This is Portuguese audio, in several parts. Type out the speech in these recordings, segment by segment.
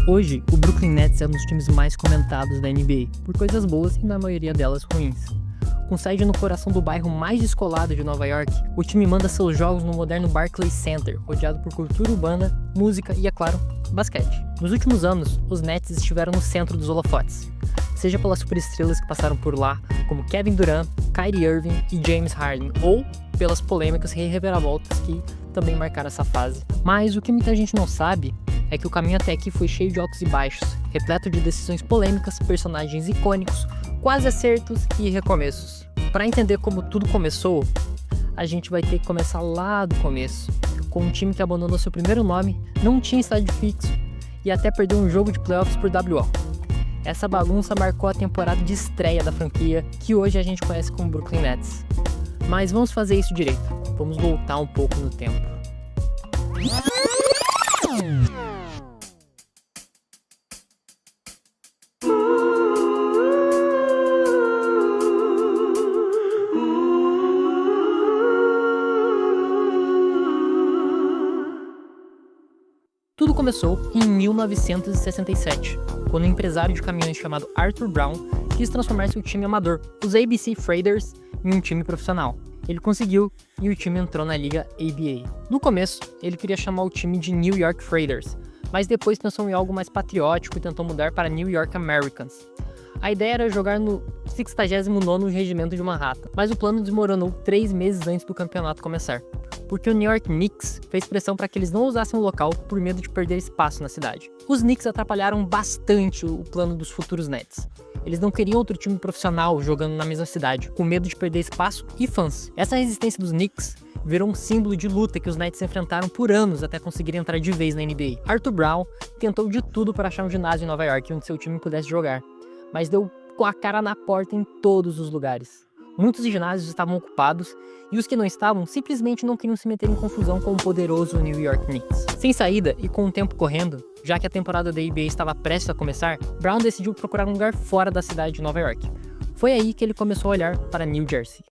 Hoje, o Brooklyn Nets é um dos times mais comentados da NBA, por coisas boas e na maioria delas ruins. Com sede no coração do bairro mais descolado de Nova York, o time manda seus jogos no moderno Barclays Center, rodeado por cultura urbana, música e, é claro, basquete. Nos últimos anos, os Nets estiveram no centro dos holofotes, seja pelas superestrelas que passaram por lá, como Kevin Durant, Kyrie Irving e James Harden, ou pelas polêmicas e reviravoltas que também marcaram essa fase. Mas o que muita gente não sabe é que o caminho até aqui foi cheio de altos e baixos, repleto de decisões polêmicas, personagens icônicos, quase acertos e recomeços. Para entender como tudo começou, a gente vai ter que começar lá do começo, com um time que abandonou seu primeiro nome, não tinha estádio fixo e até perdeu um jogo de playoffs por WO. Essa bagunça marcou a temporada de estreia da franquia, que hoje a gente conhece como Brooklyn Nets. Mas vamos fazer isso direito, vamos voltar um pouco no tempo. Tudo começou em 1967, quando um empresário de caminhões chamado Arthur Brown quis transformar seu time amador, os ABC Freighters, em um time profissional. Ele conseguiu e o time entrou na liga ABA. No começo, ele queria chamar o time de New York Freighters, mas depois pensou em algo mais patriótico e tentou mudar para New York Americans. A ideia era jogar no 69º Regimento de Manhattan, mas o plano desmoronou 3 meses antes do campeonato começar, porque o New York Knicks fez pressão para que eles não usassem o local por medo de perder espaço na cidade. Os Knicks atrapalharam bastante o plano dos futuros Nets. Eles não queriam outro time profissional jogando na mesma cidade, com medo de perder espaço e fãs. Essa resistência dos Knicks virou um símbolo de luta que os Nets enfrentaram por anos até conseguirem entrar de vez na NBA. Arthur Brown tentou de tudo para achar um ginásio em Nova York onde seu time pudesse jogar, mas deu com a cara na porta em todos os lugares. Muitos ginásios estavam ocupados e os que não estavam simplesmente não queriam se meter em confusão com o poderoso New York Knicks. Sem saída e com o tempo correndo, já que a temporada da NBA estava prestes a começar, Brown decidiu procurar um lugar fora da cidade de Nova York. Foi aí que ele começou a olhar para New Jersey.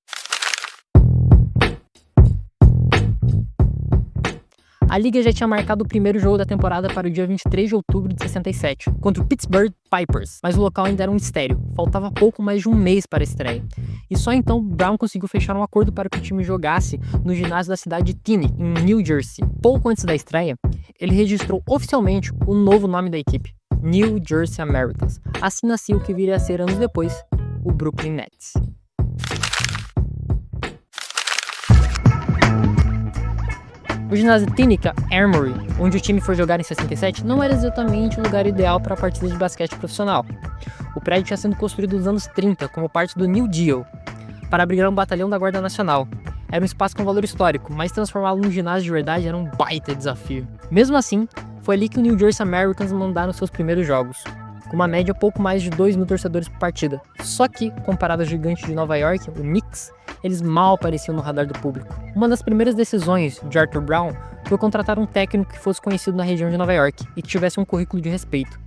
A liga já tinha marcado o primeiro jogo da temporada para o dia 23 de outubro de 67, contra o Pittsburgh Pipers, mas o local ainda era um mistério, faltava pouco mais de um mês para a estreia. E só então Brown conseguiu fechar um acordo para que o time jogasse no ginásio da cidade de Teaneck, em New Jersey. Pouco antes da estreia, ele registrou oficialmente o novo nome da equipe, New Jersey Americans. Assim nasceu o que viria a ser anos depois, o Brooklyn Nets. O ginásio Teaneck Armory, onde o time foi jogar em 67, não era exatamente o lugar ideal para partidas de basquete profissional. O prédio tinha sido construído nos anos 30 como parte do New Deal, para abrigar um batalhão da Guarda Nacional. Era um espaço com valor histórico, mas transformá-lo num ginásio de verdade era um baita desafio. Mesmo assim, foi ali que o New Jersey Americans mandaram seus primeiros jogos, com uma média pouco mais de 2.000 torcedores por partida. Só que, comparado ao gigante de Nova York, o Knicks, eles mal apareciam no radar do público. Uma das primeiras decisões de Arthur Brown foi contratar um técnico que fosse conhecido na região de Nova York e que tivesse um currículo de respeito.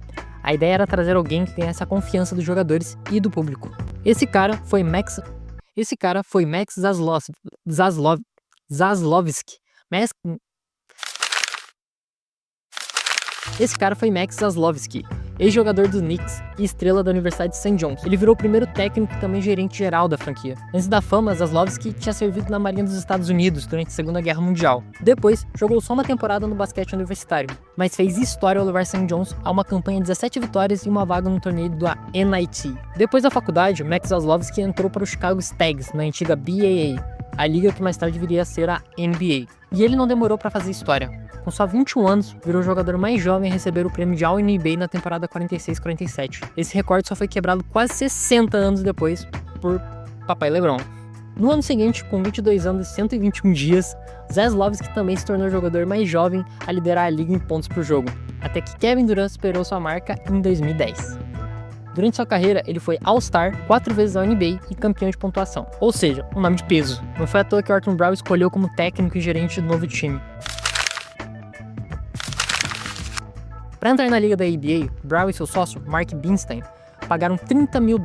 A ideia era trazer alguém que ganhasse a confiança dos jogadores e do público. Esse cara foi Max Zaslovsky, ex-jogador dos Knicks e estrela da Universidade de St. John's. Ele virou o primeiro técnico e também gerente geral da franquia. Antes da fama, Zaslovsky tinha servido na Marinha dos Estados Unidos durante a Segunda Guerra Mundial. Depois, jogou só uma temporada no basquete universitário, mas fez história ao levar St. John's a uma campanha de 17 vitórias e uma vaga no torneio da NIT. Depois da faculdade, Max Zaslovsky entrou para o Chicago Stags, na antiga BAA, a liga que mais tarde viria a ser a NBA. E ele não demorou para fazer história. Com só 21 anos, virou o jogador mais jovem a receber o prêmio de All-NBA na temporada 46-47. Esse recorde só foi quebrado quase 60 anos depois por Papai LeBron. No ano seguinte, com 22 anos e 121 dias, Zaslovsky também se tornou o jogador mais jovem a liderar a liga em pontos por jogo, até que Kevin Durant superou sua marca em 2010. Durante sua carreira, ele foi All-Star 4 vezes ao NBA e campeão de pontuação, ou seja, um nome de peso. Não foi à toa que o Arthur Brown escolheu como técnico e gerente do novo time. Para entrar na liga da ABA, Brown e seu sócio, Mark Bernstein, pagaram $30 mil,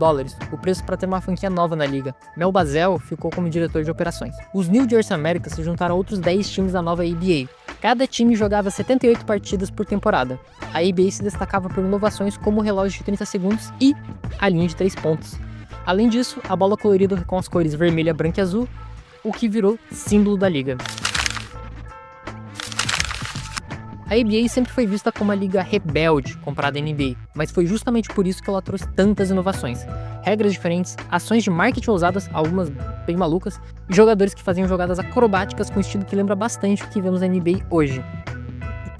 o preço para ter uma franquia nova na liga. Mel Basel ficou como diretor de operações. Os New Jersey Americans se juntaram a outros 10 times da nova ABA, Cada time jogava 78 partidas por temporada. A ABA se destacava por inovações como o relógio de 30 segundos e a linha de 3 pontos. Além disso, a bola colorida com as cores vermelha, branca e azul, o que virou símbolo da liga. A ABA sempre foi vista como uma liga rebelde comparada à NBA, mas foi justamente por isso que ela trouxe tantas inovações. Regras diferentes, ações de marketing ousadas, algumas bem malucas, e jogadores que faziam jogadas acrobáticas com um estilo que lembra bastante o que vemos na NBA hoje.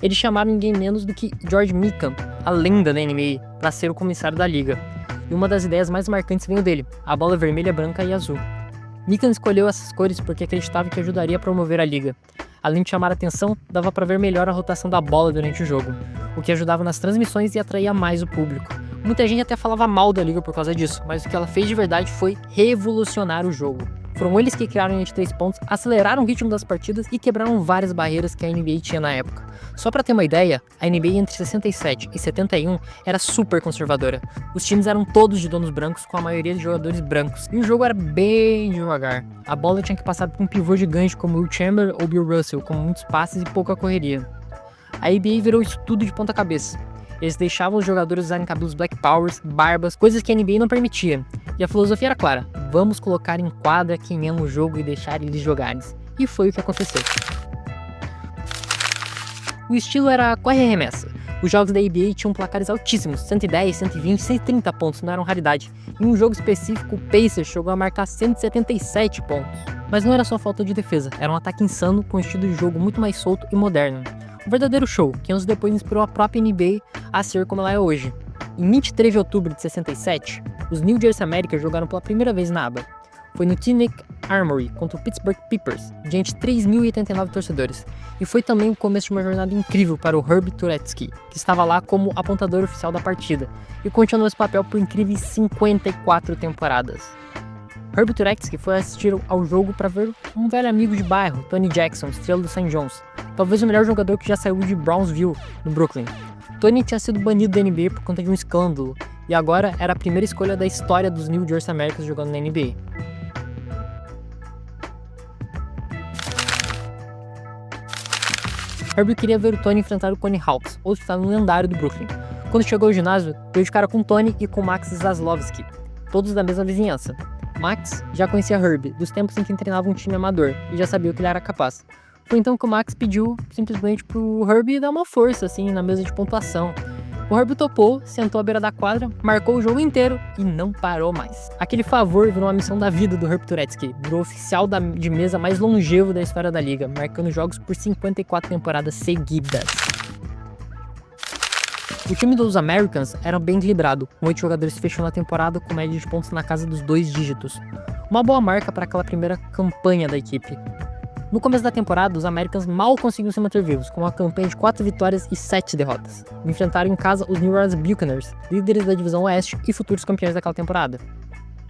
Eles chamaram ninguém menos do que George Mikan, a lenda da NBA, para ser o comissário da liga. E uma das ideias mais marcantes veio dele, a bola vermelha, branca e azul. Mikan escolheu essas cores porque acreditava que ajudaria a promover a liga. Além de chamar a atenção, dava para ver melhor a rotação da bola durante o jogo, o que ajudava nas transmissões e atraía mais o público. Muita gente até falava mal da liga por causa disso, mas o que ela fez de verdade foi revolucionar o jogo. Foram eles que criaram a linha de 3 pontos, aceleraram o ritmo das partidas e quebraram várias barreiras que a NBA tinha na época. Só pra ter uma ideia, a NBA entre 67 e 71 era super conservadora. Os times eram todos de donos brancos, com a maioria de jogadores brancos, e o jogo era bem devagar. A bola tinha que passar por um pivô gigante como Will Chamberlain ou Bill Russell, com muitos passes e pouca correria. A NBA virou isso tudo de ponta cabeça. Eles deixavam os jogadores usarem cabelos black powers, barbas, coisas que a NBA não permitia. E a filosofia era clara: vamos colocar em quadra quem ama o jogo e deixar eles jogarem. E foi o que aconteceu. O estilo era corre e arremessa. Os jogos da ABA tinham placares altíssimos, 110, 120, 130 pontos, não eram raridade. Em um jogo específico, o Pacers chegou a marcar 177 pontos. Mas não era só falta de defesa, era um ataque insano com um estilo de jogo muito mais solto e moderno. Um verdadeiro show, que anos depois inspirou a própria NBA a ser como ela é hoje. Em 23 de outubro de 67, os New Jersey Americans jogaram pela primeira vez na aba. Foi no Tinnick Armory contra o Pittsburgh Pipers, diante de 3.089 torcedores. E foi também o começo de uma jornada incrível para o Herb Turetsky, que estava lá como apontador oficial da partida, e continuou esse papel por incríveis 54 temporadas. Herb Turetsky foi assistir ao jogo para ver um velho amigo de bairro, Tony Jackson, estrela do St. John's, talvez o melhor jogador que já saiu de Brownsville, no Brooklyn. Tony tinha sido banido da NBA por conta de um escândalo, e agora era a primeira escolha da história dos New Jersey Americans jogando na NBA. Herb queria ver o Tony enfrentar o Connie Hawks, outro talento lendário do Brooklyn. Quando chegou ao ginásio, veio de cara com Tony e com Max Zaslovsky, todos da mesma vizinhança. Max já conhecia Herb, dos tempos em que treinava um time amador, e já sabia o que ele era capaz. Foi então que o Max pediu simplesmente pro Herb dar uma força, assim, na mesa de pontuação. O Herb topou, sentou à beira da quadra, marcou o jogo inteiro e não parou mais. Aquele favor virou uma missão da vida do Herb Turetsky, virou oficial de mesa mais longevo da história da liga, marcando jogos por 54 temporadas seguidas. O time dos Americans era bem equilibrado, com 8 jogadores fechando a temporada com média de pontos na casa dos 2 dígitos. Uma boa marca para aquela primeira campanha da equipe. No começo da temporada, os Americans mal conseguiram se manter vivos, com uma campanha de 4 vitórias e 7 derrotas. Enfrentaram em casa os New Orleans Buccaneers, líderes da divisão Oeste e futuros campeões daquela temporada.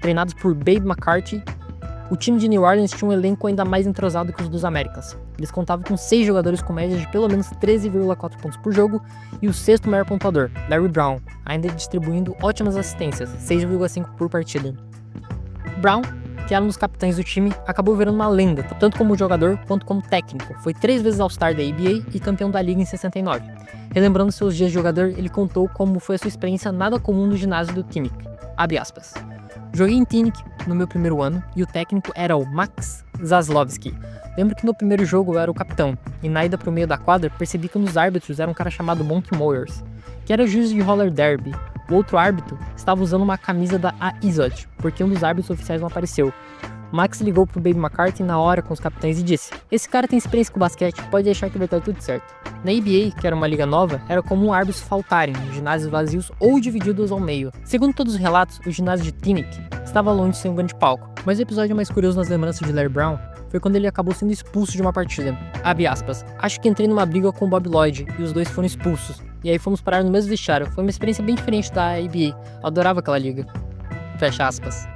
Treinados por Babe McCarthy, o time de New Orleans tinha um elenco ainda mais entrosado que os dos Americans. Eles contavam com 6 jogadores com média de pelo menos 13,4 pontos por jogo e o sexto maior pontuador, Larry Brown, ainda distribuindo ótimas assistências, 6,5 por partida. Brown, que era um dos capitães do time, acabou virando uma lenda, tanto como jogador quanto como técnico. Foi 3 vezes All-Star da ABA e campeão da liga em 69. Relembrando seus dias de jogador, ele contou como foi a sua experiência nada comum no ginásio do Tinnick. Abre aspas. Joguei em Tinnick no meu primeiro ano e o técnico era o Max Zaslovsky. Lembro que no primeiro jogo eu era o capitão, e na ida pro meio da quadra percebi que um dos árbitros era um cara chamado Monty Moyers, que era o juiz de roller derby. O outro árbitro estava usando uma camisa da AIZOD, porque um dos árbitros oficiais não apareceu. Max ligou pro Babe McCarthy na hora com os capitães e disse: esse cara tem experiência com basquete, pode deixar que vai estar tudo certo. Na ABA, que era uma liga nova, era comum árbitros faltarem em ginásios vazios ou divididos ao meio. Segundo todos os relatos, o ginásio de Tinnick estava longe de ser um grande palco. Mas o episódio mais curioso nas lembranças de Larry Brown foi quando ele acabou sendo expulso de uma partida. Abre aspas. Acho que entrei numa briga com o Bob Lloyd e os dois foram expulsos. E aí fomos parar no mesmo vestiário. Foi uma experiência bem diferente da ABA. Eu adorava aquela liga. Fecha aspas.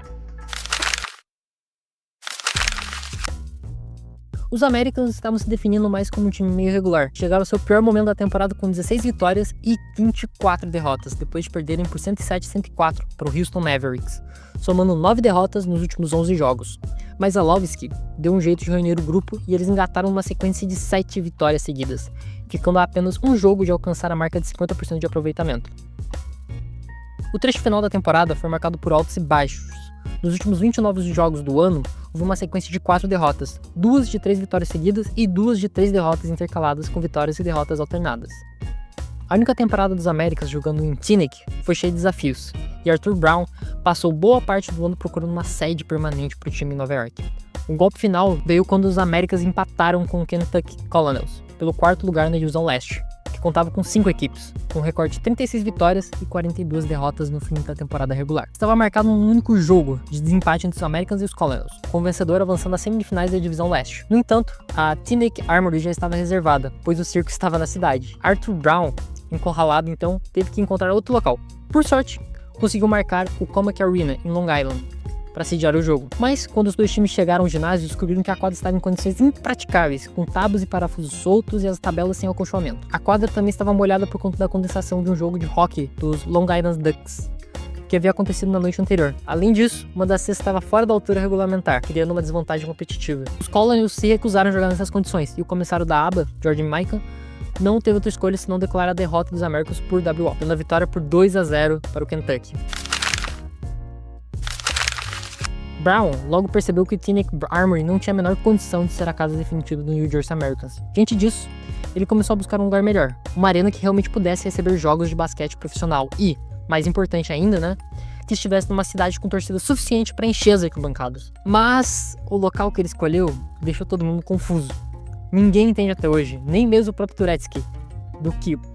Os Americans estavam se definindo mais como um time meio regular. Chegaram ao seu pior momento da temporada com 16 vitórias e 24 derrotas, depois de perderem por 107 a 104 para o Houston Mavericks, somando 9 derrotas nos últimos 11 jogos. Mas Alovski deu um jeito de reunir o grupo e eles engataram uma sequência de 7 vitórias seguidas, ficando a apenas um jogo de alcançar a marca de 50% de aproveitamento. O trecho final da temporada foi marcado por altos e baixos. Nos últimos 29 jogos do ano, houve uma sequência de 4 derrotas, 2 de 3 vitórias seguidas e 2 de 3 derrotas intercaladas com vitórias e derrotas alternadas. A única temporada dos Américas jogando em Teaneck foi cheia de desafios, e Arthur Brown passou boa parte do ano procurando uma sede permanente para o time em Nova York. O golpe final veio quando os Américas empataram com o Kentucky Colonels, pelo 4º lugar na divisão leste, que contava com 5 equipes, com um recorde de 36 vitórias e 42 derrotas no fim da temporada regular. Estava marcado um único jogo de desempate entre os Americans e os Colonels, com o vencedor avançando às semifinais da divisão leste. No entanto, a Teaneck Armory já estava reservada, pois o circo estava na cidade. Arthur Brown, encurralado então, teve que encontrar outro local. Por sorte, conseguiu marcar o Commack Arena em Long Island para sediar o jogo. Mas quando os dois times chegaram ao ginásio, descobriram que a quadra estava em condições impraticáveis, com tábuas e parafusos soltos e as tabelas sem acolchoamento. A quadra também estava molhada por conta da condensação de um jogo de hóquei dos Long Island Ducks, que havia acontecido na noite anterior. Além disso, uma das cestas estava fora da altura regulamentar, criando uma desvantagem competitiva. Os Colonels se recusaram a jogar nessas condições, e o comissário da ABA, George Mikan, não teve outra escolha senão declarar a derrota dos Americans por WO, dando a vitória por 2-0 para o Kentucky. Brown logo percebeu que o Teaneck Armory não tinha a menor condição de ser a casa definitiva do New Jersey Americans. Diante disso, ele começou a buscar um lugar melhor, uma arena que realmente pudesse receber jogos de basquete profissional e, mais importante ainda, que estivesse numa cidade com torcida suficiente para encher as arquibancadas. Mas o local que ele escolheu deixou todo mundo confuso. Ninguém entende até hoje, nem mesmo o próprio Turetsky,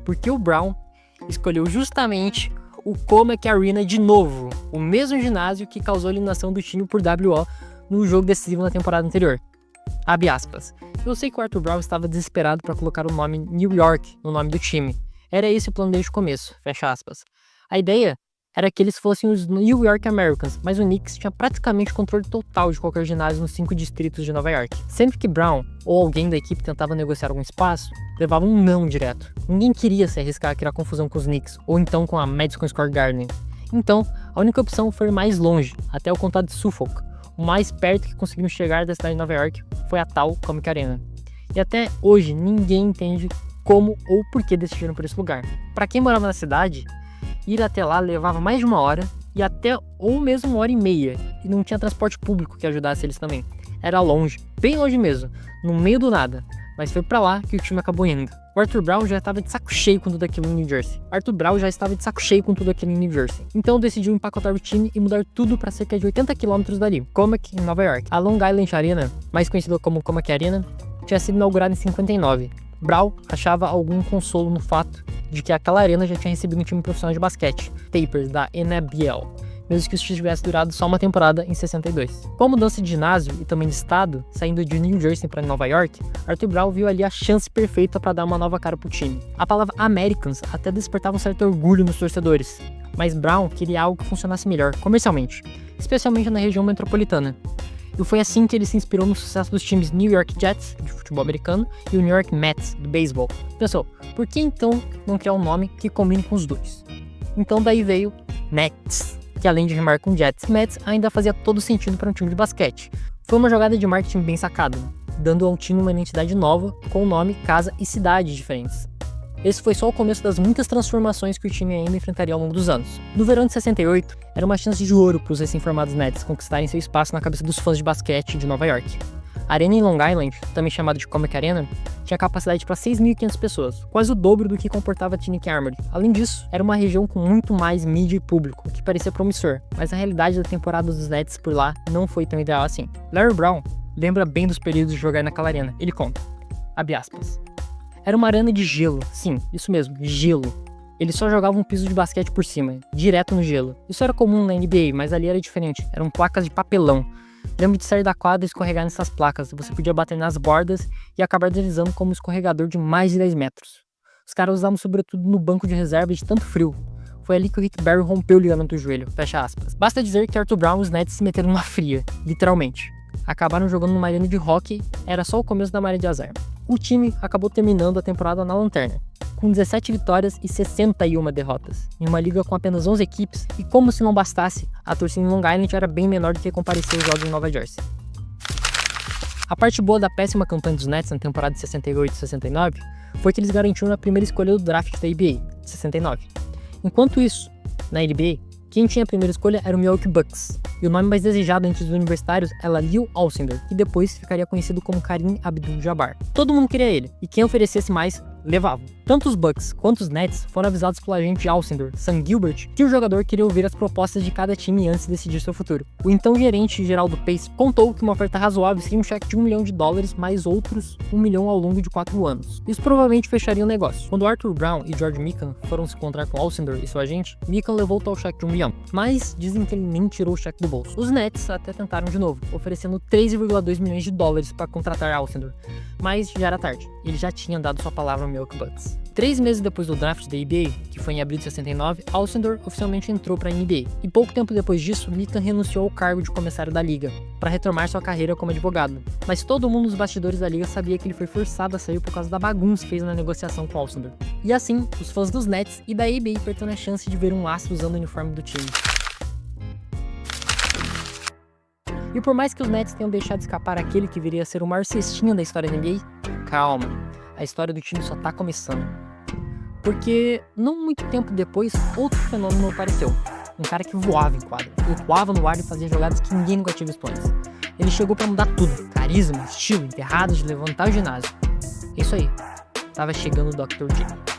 porque o Brown escolheu justamente o Commack Arena de novo, o mesmo ginásio que causou a eliminação do time por WO no jogo decisivo na temporada anterior. Abre aspas. Eu sei que o Arthur Brown estava desesperado para colocar o nome New York no nome do time. Era esse o plano desde o começo, fecha aspas. A ideia era que eles fossem os New York Americans, mas o Knicks tinha praticamente controle total de qualquer ginásio nos 5 distritos de Nova York. Sempre que Brown ou alguém da equipe tentava negociar algum espaço, levava um não direto. Ninguém queria se arriscar a criar confusão com os Knicks, ou então com a Madison Square Garden. Então, a única opção foi ir mais longe, até o condado de Suffolk. O mais perto que conseguiram chegar da cidade de Nova York foi a tal Commack Arena. E até hoje, ninguém entende como ou por que decidiram por esse lugar. Para quem morava na cidade, ir até lá levava mais de 1 hora e até ou mesmo 1h30, e não tinha transporte público que ajudasse eles também. Era longe, bem longe mesmo, no meio do nada, mas foi pra lá que o time acabou indo. O Arthur Brown já estava de saco cheio com tudo aquilo em New Jersey. Então decidiu empacotar o time e mudar tudo para cerca de 80 km dali, Commack, em Nova York. A Long Island Arena, mais conhecida como Commack Arena, tinha sido inaugurada em 59. Brown achava algum consolo no fato de que aquela arena já tinha recebido um time profissional de basquete, Tapers, da NBL, mesmo que isso tivesse durado só uma temporada em 62. Com a mudança de ginásio e também de estado, saindo de New Jersey para Nova York, Arthur Brown viu ali a chance perfeita para dar uma nova cara pro time. A palavra Americans até despertava um certo orgulho nos torcedores, mas Brown queria algo que funcionasse melhor comercialmente, especialmente na região metropolitana. E foi assim que ele se inspirou no sucesso dos times New York Jets, de futebol americano, e o New York Mets, do beisebol. Pensou, por que então não criar um nome que combine com os dois? Então daí veio Nets, que além de rimar com Jets e Mets, ainda fazia todo sentido para um time de basquete. Foi uma jogada de marketing bem sacada, dando ao time uma identidade nova, com nome, casa e cidade diferentes. Esse foi só o começo das muitas transformações que o time ainda enfrentaria ao longo dos anos. No verão de 68, era uma chance de ouro para os recém-formados Nets conquistarem seu espaço na cabeça dos fãs de basquete de Nova York. A arena em Long Island, também chamada de Commack Arena, tinha capacidade para 6.500 pessoas, quase o dobro do que comportava a Teaneck Armory. Além disso, era uma região com muito mais mídia e público, o que parecia promissor, mas a realidade da temporada dos Nets por lá não foi tão ideal assim. Larry Brown lembra bem dos períodos de jogar naquela arena. Ele conta, abre aspas, era uma arena de gelo, sim, isso mesmo, gelo. Eles só jogavam um piso de basquete por cima, direto no gelo. Isso era comum na NBA, mas ali era diferente, eram placas de papelão. Lembro de sair da quadra e escorregar nessas placas, você podia bater nas bordas e acabar deslizando como um escorregador de mais de 10 metros. Os caras usavam sobretudo no banco de reserva de tanto frio. Foi ali que o Rick Barry rompeu o ligamento do joelho, fecha aspas. Basta dizer que Arthur Brown e os Nets se meteram na fria, literalmente. acabaram jogando numa arena de hóquei, era só o começo da maré de azar. O time acabou terminando a temporada na lanterna, com 17 vitórias e 61 derrotas, em uma liga com apenas 11 equipes, e como se não bastasse, a torcida em Long Island era bem menor do que comparecer aos jogos em Nova Jersey. A parte boa da péssima campanha dos Nets na temporada de 68 e 69 foi que eles garantiram a primeira escolha do draft da NBA, 69. Enquanto isso, na NBA, quem tinha a primeira escolha era o Milwaukee Bucks, e o nome mais desejado entre os universitários era Lew Alcindor, que depois ficaria conhecido como Kareem Abdul-Jabbar. Todo mundo queria ele, e quem oferecesse mais, levava. Tanto os Bucks quanto os Nets foram avisados pelo agente de Alcindor, Sam Gilbert, que o jogador queria ouvir as propostas de cada time antes de decidir seu futuro. O então gerente geral do Pace contou que uma oferta razoável seria um cheque de $1 milhão, mais outros $1 milhão ao longo de 4 anos. Isso provavelmente fecharia o negócio. Quando Arthur Brown e George Mikan foram se encontrar com Alcindor e seu agente, Mikan levou o tal cheque de $1 milhão, mas dizem que ele nem tirou o cheque do bolso. Os Nets até tentaram de novo, oferecendo $3,2 milhões para contratar Alcindor, mas já era tarde, ele já tinha dado sua palavra ao Milwaukee Bucks. 3 meses depois do draft da NBA, que foi em abril de 69, Alcindor oficialmente entrou para a NBA, e pouco tempo depois disso, Mikan renunciou ao cargo de comissário da liga, para retomar sua carreira como advogado. Mas todo mundo nos bastidores da liga sabia que ele foi forçado a sair por causa da bagunça que fez na negociação com Alcindor. E assim, os fãs dos Nets e da NBA perderam a chance de ver um astro usando o uniforme do time. E por mais que os Nets tenham deixado escapar aquele que viria a ser o maior cestinha da história da NBA, calma, a história do time só tá começando. Porque, não muito tempo depois, outro fenômeno apareceu. Um cara que voava em quadra, flutuava no ar e fazia jogadas que ninguém nunca tinha visto antes. Ele chegou pra mudar tudo, carisma, estilo, enterradas de levantar o ginásio. É isso aí, tava chegando o Dr. J.